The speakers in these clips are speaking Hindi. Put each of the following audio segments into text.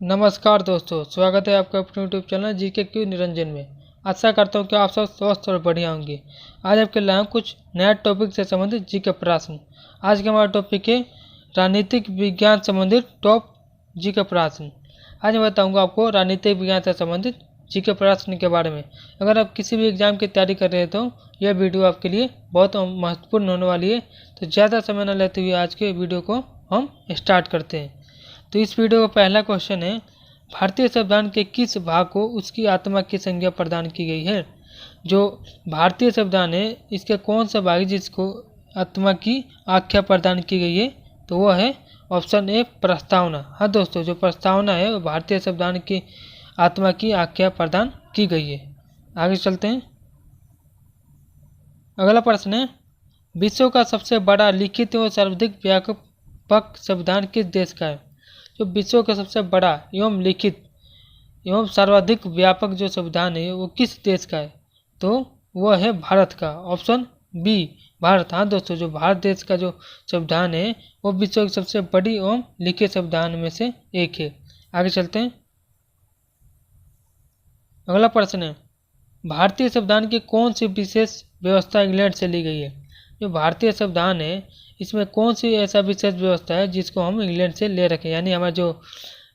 नमस्कार दोस्तों, स्वागत है आपका अपने YouTube channel GK Q Niranjan में। आशा करता हूँ कि आप सब स्वस्थ और बढ़िया होंगे। आज आपके लाए हैं कुछ नया टॉपिक से संबंधित जीके प्रश्न। आज का हमारा टॉपिक है राजनीतिक विज्ञान संबंधित टॉप जीके प्रश्न। आज मैं बताऊँगा आपको राजनीतिक विज्ञान से संबंधित जीके प्रश्न के बारे में। अगर आप किसी भी एग्जाम की तैयारी कर रहे हैं तो यह वीडियो आपके लिए बहुत महत्वपूर्ण होने वाली है। तो ज़्यादा समय न लेते हुए आज के वीडियो को हम स्टार्ट करते हैं। तो इस वीडियो का पहला क्वेश्चन है, भारतीय संविधान के किस भाग को उसकी आत्मा की संज्ञा प्रदान की गई है। जो भारतीय संविधान है इसके कौन सा भाग जिसको आत्मा की आख्या प्रदान की गई है, तो वह है ऑप्शन ए प्रस्तावना। हाँ दोस्तों, जो प्रस्तावना है वो भारतीय संविधान की आत्मा की आख्या प्रदान की गई है। आगे चलते हैं। अगला प्रश्न है, विश्व का सबसे बड़ा लिखित एवं सर्वाधिक व्यापक संविधान किस देश का है। जो विश्व का सबसे बड़ा एवं लिखित एवं सर्वाधिक व्यापक जो संविधान है वो किस देश का है, तो वह है भारत का। Option B Bharat. हाँ दोस्तों, जो भारत देश का जो संविधान है वो विश्व की सबसे बड़ी एवं लिखित संविधान में से एक है। आगे चलते हैं। अगला प्रश्न है, भारतीय संविधान की कौन सी विशेष व्यवस्था इंग्लैंड से ली गई है। जो भारतीय संविधान है इसमें कौन सी ऐसा विशेष व्यवस्था है जिसको हम इंग्लैंड से ले रखें, यानी हमारे जो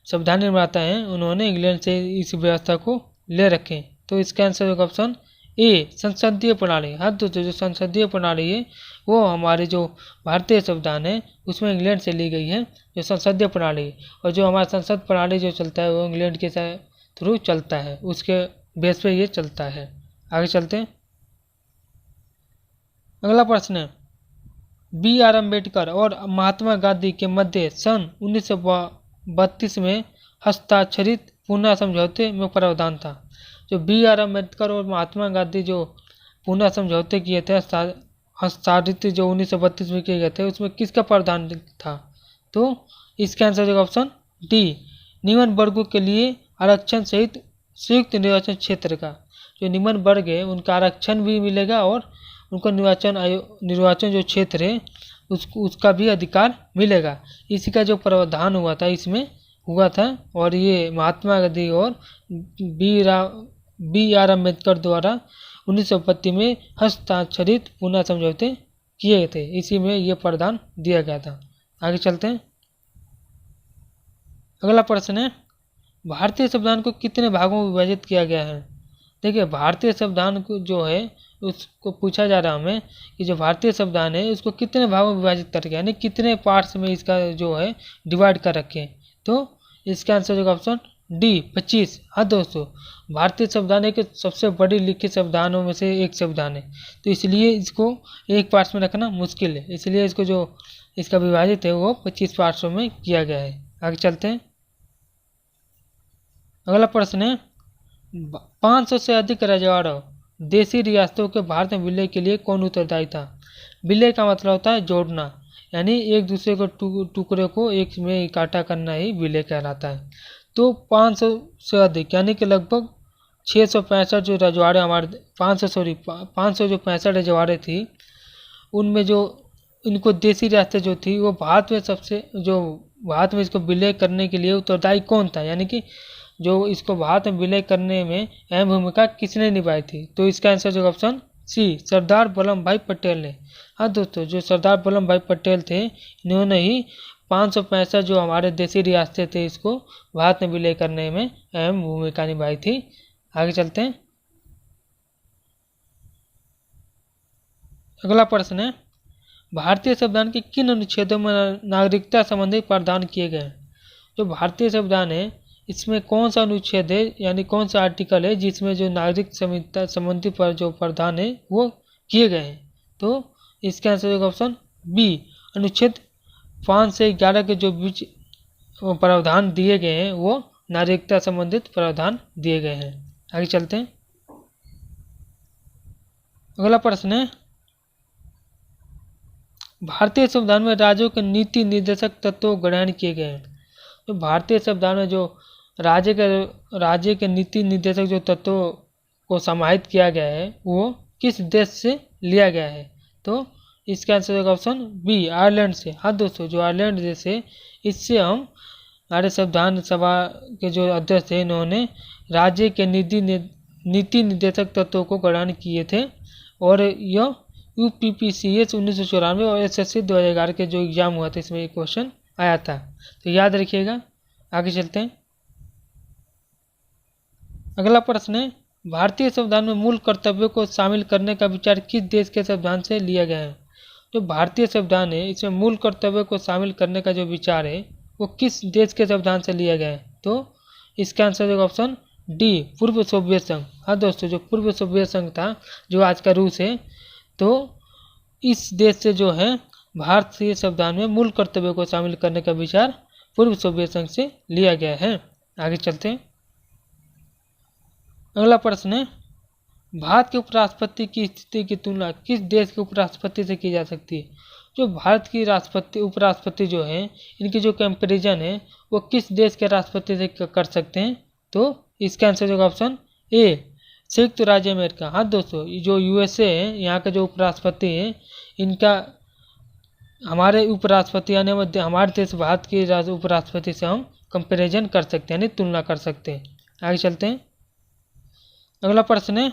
संविधान निर्माता हैं उन्होंने इंग्लैंड से इस व्यवस्था को ले रखें। तो इसका आंसर होगा ऑप्शन ए संसदीय प्रणाली। हाँ दोस्तों, जो संसदीय प्रणाली है वो हमारे जो भारतीय संविधान है उसमें इंग्लैंड से ली गई है, जो संसदीय प्रणाली। और जो हमारा संसद प्रणाली जो चलता है वो इंग्लैंड के थ्रू चलता है, उसके बेस पे ये चलता है। आगे चलते हैं। अगला प्रश्न है, बी.आर. अम्बेडकर और महात्मा गांधी के मध्य सन 1932 में हस्ताक्षरित पूना समझौते में प्रावधान था। जो बी.आर. अम्बेडकर और महात्मा गांधी जो पूना समझौते किए थे, हस्ताक्षरित जो 1932 में किए गए थे, उसमें किसका प्रावधान था, तो इसका आंसर होगा ऑप्शन डी निम्न वर्गों के लिए आरक्षण सहित संयुक्त निर्वाचन क्षेत्र का। जो निम्न वर्ग है उनका आरक्षण भी मिलेगा और उनको निर्वाचन जो क्षेत्र है उसका भी अधिकार मिलेगा। इसी का जो प्रावधान हुआ था इसमें हुआ था, और ये महात्मा गांधी और बी.आर. अम्बेडकर द्वारा 1932 में हस्ताक्षरित पूना समझौते किए थे। इसी में ये प्रावधान दिया गया था। आगे चलते हैं। अगला प्रश्न है, भारतीय संविधान को कितने भागों में विभाजित किया गया है। देखिए, भारतीय संविधान को जो है उसको पूछा जा रहा है हमें कि जो भारतीय संविधान है उसको कितने भागों में विभाजित करके, यानी कितने पार्ट्स में इसका जो है डिवाइड कर रखे हैं, तो इसका आंसर होगा ऑप्शन डी 25। हाँ दोस्तों, भारतीय संविधान एक सबसे बड़ी लिखित संविधानों में से एक संविधान है, तो इसलिए इसको एक पार्ट्स में रखना मुश्किल है, इसलिए इसको जो इसका विभाजित है वो 25 पार्ट्सों में किया गया है। आगे चलते हैं। अगला प्रश्न है, 500 से अधिक रजवाड़ों देशी रियासतों के भारत में विलय के लिए कौन उत्तरदायी था। विलय का मतलब होता है जोड़ना, यानी एक दूसरे को टुकड़े को एक में इकट्ठा करना ही विलय कहलाता है। तो 500 से अधिक यानी कि लगभग 665 जो रजवाड़े हमारे 500 जो 65 रजवाड़े थी, उनमें जो इनको देशी रियासतें जो थी वो भारत में इसको विलय करने के लिए उत्तरदायी कौन था, यानी कि जो इसको भारत में विलय करने में अहम भूमिका किसने निभाई थी, तो इसका आंसर जो ऑप्शन सी सरदार वल्लभ भाई पटेल ने। हाँ दोस्तों, जो सरदार वल्लभ भाई पटेल थे इन्होंने ही 565 जो हमारे देशी रियासतें थे इसको भारत में विलय करने में अहम भूमिका निभाई थी। आगे चलते हैं। अगला प्रश्न है, भारतीय संविधान के किन अनुच्छेदों में नागरिकता संबंधी प्रावधान किए गए हैं। जो भारतीय संविधान है इसमें कौन सा अनुच्छेद है, यानी कौन सा आर्टिकल है जिसमें जो नागरिक संबंधी पर जो प्रावधान है वो किए गए हैं, तो इसका आंसर होगा ऑप्शन बी अनुच्छेद 5 से 11 के जो बीच प्रावधान दिए गए हैं वो नागरिकता संबंधित प्रावधान दिए गए हैं। आगे चलते हैं। अगला प्रश्न है, भारतीय संविधान में राज्यों के नीति निर्देशक तत्व ग्रहण किए गए हैं। तो भारतीय संविधान में जो राज्य के नीति निर्देशक जो तत्वों को समाहित किया गया है वो किस देश से लिया गया है, तो इसका आंसर होगा ऑप्शन बी आयरलैंड से। हाँ दोस्तों, जो आयरलैंड देश है इससे हम हमारे संविधान सभा के जो अध्यक्ष थे इन्होंने राज्य के नीति निर्देशक तत्वों को ग्रहण किए थे और यह UPPCS 1994 और SSC 2011 के जो एग्जाम हुआ था इसमें ये क्वेश्चन आया था, तो याद रखिएगा। आगे चलते हैं। अगला प्रश्न है, भारतीय संविधान में मूल कर्तव्यों को शामिल करने का विचार किस देश के संविधान से लिया गया है? जो भारतीय संविधान है इसमें मूल कर्तव्यों को शामिल करने का जो विचार है वो किस देश के संविधान से लिया गया है? तो इसका आंसर होगा ऑप्शन डी, पूर्व सोवियत संघ। हाँ दोस्तों, जो पूर्व सोवियत संघ था जो आज का रूस है, तो इस देश से जो है भारतीय संविधान में मूल कर्तव्यों को शामिल करने का विचार पूर्व सोवियत संघ से लिया गया है। आगे चलते हैं। अगला प्रश्न है, भारत के उपराष्ट्रपति की स्थिति की तुलना किस देश के उपराष्ट्रपति से की जा सकती है? जो भारत की उपराष्ट्रपति जो है इनकी जो कंपैरिजन है वो किस देश के राष्ट्रपति से कर सकते हैं? तो इसका आंसर होगा ऑप्शन ए, संयुक्त राज्य अमेरिका। हाँ दोस्तों, जो USA है यहाँ के जो उपराष्ट्रपति हैं इनका हमारे उपराष्ट्रपति यानी हमारे देश भारत के उपराष्ट्रपति से हम कंपैरिजन कर सकते हैं, यानी तुलना कर सकते हैं। आगे चलते हैं। अगला प्रश्न है,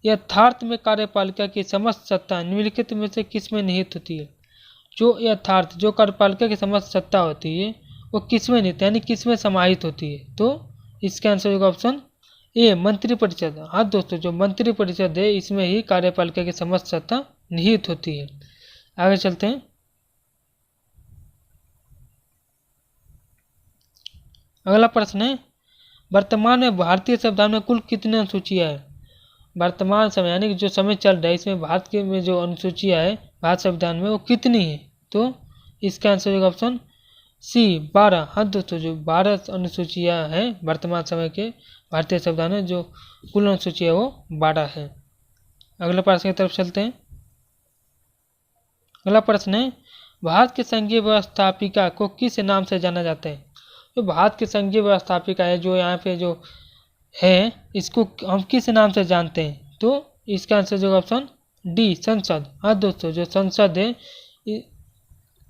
यथार्थ में कार्यपालिका की समस्त सत्ता निम्नलिखित में से किस में निहित होती है? जो कार्यपालिका की समस्त सत्ता होती है वो किस में निहित यानी किस में समाहित होती है? तो इसका आंसर होगा ऑप्शन ए, मंत्रिपरिषद। हाँ दोस्तों, जो मंत्रिपरिषद है इसमें ही कार्यपालिका की समस्त सत्ता निहित होती है। आगे चलते हैं। अगला प्रश्न है, वर्तमान में भारतीय संविधान में कुल कितनी अनुसूचियाँ हैं? वर्तमान समय यानी कि जो समय चल रहा है इसमें भारत के में जो अनुसूचियाँ है भारत संविधान में वो कितनी है? तो इसका आंसर होगा ऑप्शन सी, 12। हाँ दोस्तों, जो 12 अनुसूचियाँ हैं वर्तमान समय के भारतीय संविधान में जो कुल अनुसूचियाँ वो 12 है। अगला प्रश्न की तरफ चलते हैं। अगला प्रश्न है, भारत के संघीय व्यवस्थापिका को किस नाम से जाना जाता है? जो भारत के संघीय व्यवस्थापिका है जो यहाँ पे जो है इसको हम किस नाम से जानते हैं? तो इसका आंसर जो ऑप्शन डी, संसद। हाँ दोस्तों, जो संसद है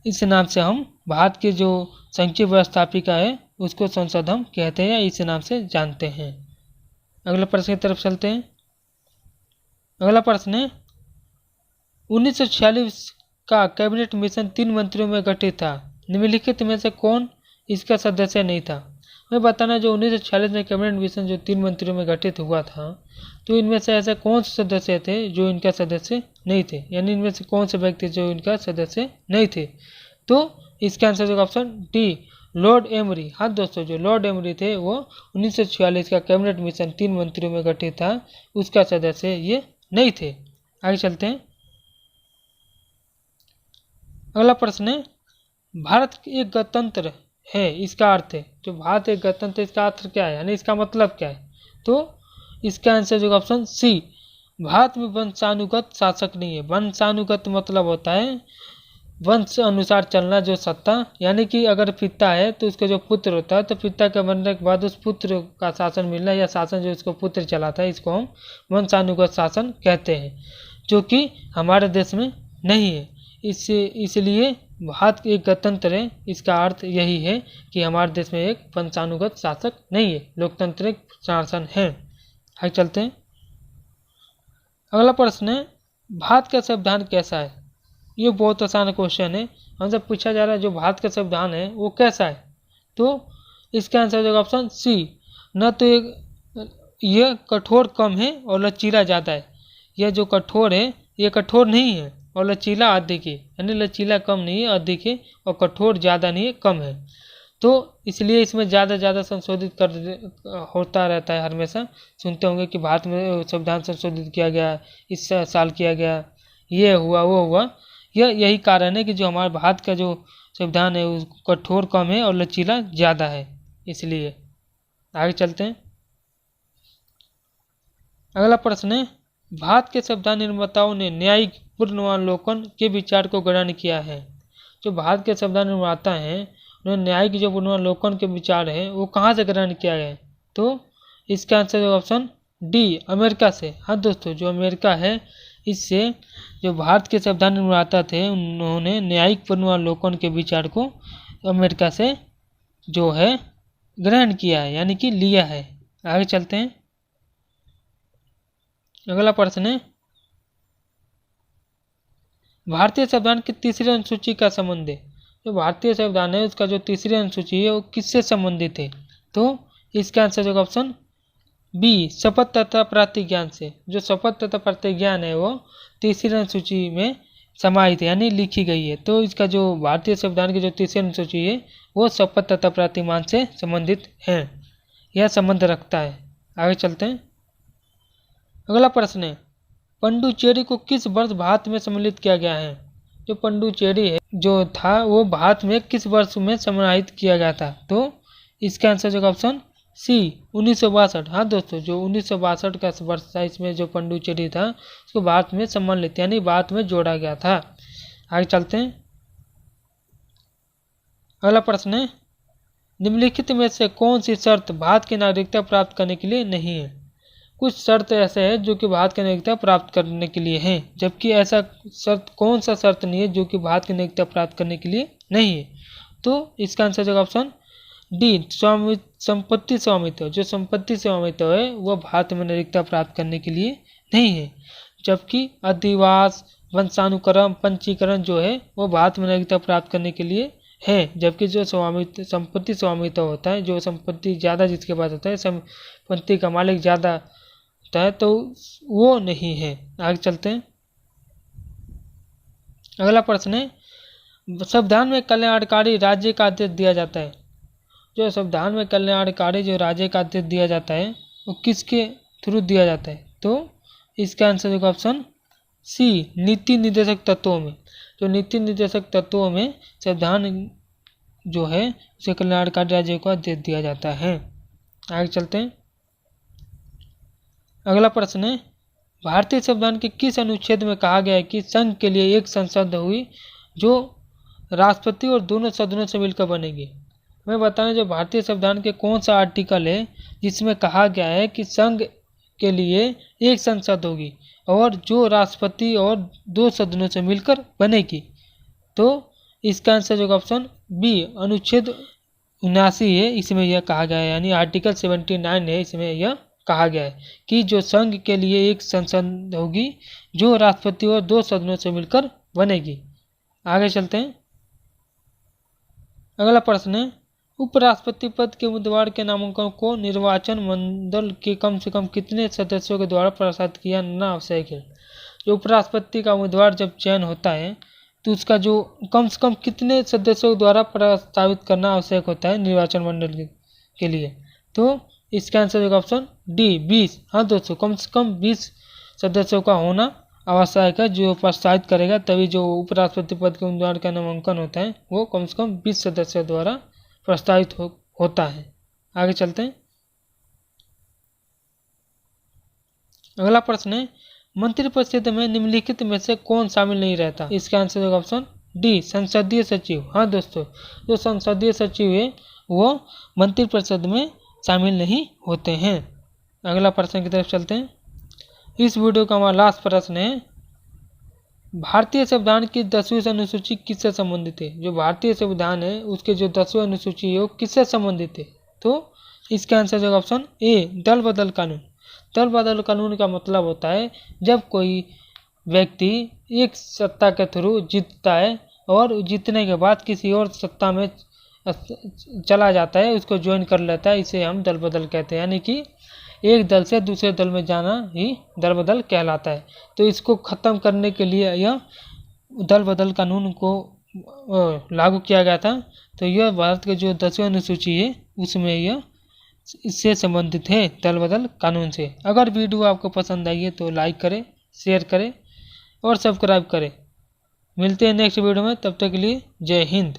इस नाम से हम भारत के जो संघीय व्यवस्थापिका है उसको संसद हम कहते हैं या इस नाम से जानते हैं। अगले प्रश्न की तरफ चलते हैं। अगला प्रश्न है, 1946 का कैबिनेट मिशन 3 मंत्रियों में गठित था, निम्नलिखित में से कौन इसका सदस्य नहीं था? हमें बताना, जो 1946 में कैबिनेट मिशन जो 3 मंत्रियों में गठित हुआ था तो इनमें से ऐसे कौन से सदस्य थे जो इनका सदस्य नहीं थे, यानी इनमें से कौन से व्यक्ति जो इनका सदस्य नहीं थे? तो इसका आंसर होगा ऑप्शन डी, लॉर्ड एमरी। हाँ दोस्तों, जो लॉर्ड एमरी थे वो 1946 का कैबिनेट मिशन 3 मंत्रियों में गठित था, उसका सदस्य ये नहीं थे। आगे चलते हैं। अगला प्रश्न है, भारत एक गणतंत्र है इसका अर्थ है? जो भारत एक गणतंत्र इसका अर्थ क्या है यानी इसका मतलब क्या है? तो इसका आंसर जो ऑप्शन सी, भारत में वंशानुगत शासक नहीं है। वंशानुगत मतलब होता है वंश अनुसार चलना, जो सत्ता, यानी कि अगर पिता है तो उसका जो पुत्र होता है तो पिता के मरने के बाद उस पुत्र का शासन मिलना या शासन जो उसको पुत्र चलाता है इसको हम वंशानुगत शासन कहते हैं, जो कि हमारे देश में नहीं है। इसलिए भारत एक गणतंत्र है इसका अर्थ यही है कि हमारे देश में एक वंशानुगत शासक नहीं है, लोकतांत्रिक शासन है। आगे चलते हैं। अगला प्रश्न है, भारत का संविधान कैसा है? ये बहुत आसान क्वेश्चन है, हमसे पूछा जा रहा है जो भारत का संविधान है वो कैसा है? तो इसका आंसर होगा ऑप्शन सी, न तो यह कठोर कम है और लचीला ज़्यादा है। यह जो कठोर है ये कठोर नहीं है और लचीला अधिक है, यानी लचीला कम नहीं है अधिक है, और कठोर ज़्यादा नहीं है कम है। तो इसलिए इसमें ज़्यादा संशोधित होता रहता है। हमेशा सुनते होंगे कि भारत में संविधान संशोधित किया गया, इस साल किया गया, ये हुआ वो हुआ। यही कारण है कि जो हमारे भारत का जो संविधान है वो कठोर कम है और लचीला ज़्यादा है, इसलिए। आगे चलते हैं। अगला प्रश्न है, भारत के संविधान निर्माताओं ने न्यायिक पुनर्वालोकन के विचार को ग्रहण किया है। जो भारत के संविधान निर्माता हैं उन्होंने न्यायिक जो पुनर्वालोकन के विचार है वो कहाँ से ग्रहण किया गया? तो इसका आंसर ऑप्शन डी, अमेरिका से। हाँ दोस्तों, जो अमेरिका है इससे जो भारत के संविधान निर्माता थे उन्होंने न्यायिक पुनर्वालोकन के विचार को अमेरिका से जो है ग्रहण किया है यानी कि लिया है। आगे चलते हैं। अगला प्रश्न है, भारतीय संविधान की तीसरी अनुसूची का संबंध है। जो भारतीय संविधान है उसका जो तीसरी अनुसूची है वो किससे संबंधित है? तो इसका आंसर होगा ऑप्शन बी, शपथ तथा प्रतिज्ञान से। जो शपथ तथा प्रतिज्ञान है वो तीसरी अनुसूची में समाहित है यानी लिखी गई है। तो इसका जो भारतीय संविधान की जो तीसरी अनुसूची है वो शपथ तथा प्रतिज्ञान से संबंधित है, यह संबंध रखता है। आगे चलते हैं। अगला प्रश्न है, पुडुचेरी को किस वर्ष भारत में सम्मिलित किया गया है? जो पुडुचेरी है जो था वो भारत में किस वर्ष में समाहित किया गया था? तो इसका आंसर होगा ऑप्शन सी, 1962। हाँ दोस्तों, जो 1962 का वर्ष था इसमें जो पुडुचेरी था उसको भारत में सम्मिलित यानी भारत में जोड़ा गया था। आगे चलते हैं। अगला प्रश्न है, निम्नलिखित में से कौन सी शर्त भारत की नागरिकता प्राप्त करने के लिए नहीं है? कुछ शर्त ऐसे है जो कि भारत की नागरिकता प्राप्त करने के लिए है, जबकि ऐसा शर्त कौन सा शर्त नहीं है जो कि भारत की नागरिकता प्राप्त करने के लिए नहीं है? तो इसका आंसर होगा ऑप्शन डी, संपत्ति स्वामित्व। जो संपत्ति स्वामित्व है वो भारत में नागरिकता प्राप्त करने के लिए नहीं है, जबकि अधिवास, वंशानुक्रम, पंजीकरण जो है वो भारत में नागरिकता प्राप्त करने के लिए है। जबकि जो स्वामित्व, संपत्ति स्वामित्व होता है, जो संपत्ति ज़्यादा जिसके पास होता है, संपत्ति का मालिक ज़्यादा होता है, तो वो नहीं है। आगे चलते हैं। अगला प्रश्न है, संविधान में कल्याणकारी राज्य का आदेश दिया जाता है। जो संविधान में कल्याणकारी जो राज्य का आदेश दिया जाता है वो किसके थ्रू दिया जाता है? तो इसका आंसर होगा ऑप्शन सी, नीति निर्देशक तत्वों में। जो नीति निर्देशक तत्वों में संविधान जो है उसे कल्याणकारी राज्य को आदेश दिया जाता है। आगे चलते हैं। अगला प्रश्न है, भारतीय संविधान के किस अनुच्छेद में कहा गया है कि संघ के लिए एक संसद हुई जो राष्ट्रपति और दोनों सदनों से मिलकर बनेगी? मैं बताना, जो भारतीय संविधान के कौन सा आर्टिकल है जिसमें कहा गया है कि संघ के लिए एक संसद होगी और जो राष्ट्रपति और 2 सदनों से मिलकर बनेगी? तो इसका आंसर होगा ऑप्शन बी, अनुच्छेद 79 है, इसमें यह कहा गया है यानी आर्टिकल 79 है, इसमें यह कहा गया है कि जो संघ के लिए एक संसद होगी जो राष्ट्रपति और 2 सदनों से मिलकर बनेगी। आगे चलते हैं। अगला प्रश्न है, उपराष्ट्रपति पद के उम्मीदवार के नामांकन को निर्वाचन मंडल के कम से कम कितने सदस्यों के द्वारा प्रसारित किया जाना आवश्यक है? जो उपराष्ट्रपति का उम्मीदवार जब चयन होता है तो उसका जो कम से कम कितने सदस्यों के द्वारा प्रस्तावित करना आवश्यक होता है निर्वाचन मंडल के लिए? तो इसका आंसर होगा ऑप्शन डी, 20। हाँ दोस्तों, कम से कम 20 सदस्यों का होना आवश्यक है जो प्रस्तावित करेगा, तभी जो उपराष्ट्रपति पद के उम्मीदवार का नामांकन होता है वो कम से कम 20 सदस्यों द्वारा प्रस्तावित होता है। आगे चलते हैं। अगला प्रश्न है, मंत्रिपरिषद में निम्नलिखित में से कौन शामिल नहीं रहता? इसका आंसर होगा ऑप्शन डी, संसदीय सचिव। हाँ दोस्तों, जो संसदीय सचिव है वो मंत्रिपरिषद में शामिल नहीं होते हैं। अगला प्रश्न की तरफ चलते हैं। इस वीडियो का हमारा लास्ट प्रश्न है, भारतीय संविधान की 10वीं अनुसूची किससे संबंधित है? जो भारतीय संविधान है उसके जो 10वीं अनुसूची है वो किससे संबंधित है? तो इसका आंसर होगा ऑप्शन ए, दल बदल कानून। दल बदल कानून का मतलब होता है जब कोई व्यक्ति एक सत्ता के थ्रू जीतता है और जीतने के बाद किसी और सत्ता में चला जाता है, उसको ज्वाइन कर लेता है, इसे हम दल बदल कहते हैं। यानी कि एक दल से दूसरे दल में जाना ही दल बदल कहलाता है। तो इसको ख़त्म करने के लिए यह दल बदल कानून को लागू किया गया था। तो यह भारत के जो 10वीं अनुसूची है उसमें यह इससे संबंधित है, दल बदल कानून से। अगर वीडियो आपको पसंद आई है तो लाइक करें, शेयर करें और सब्सक्राइब करें। मिलते हैं नेक्स्ट वीडियो में, तब तक के लिए जय हिंद।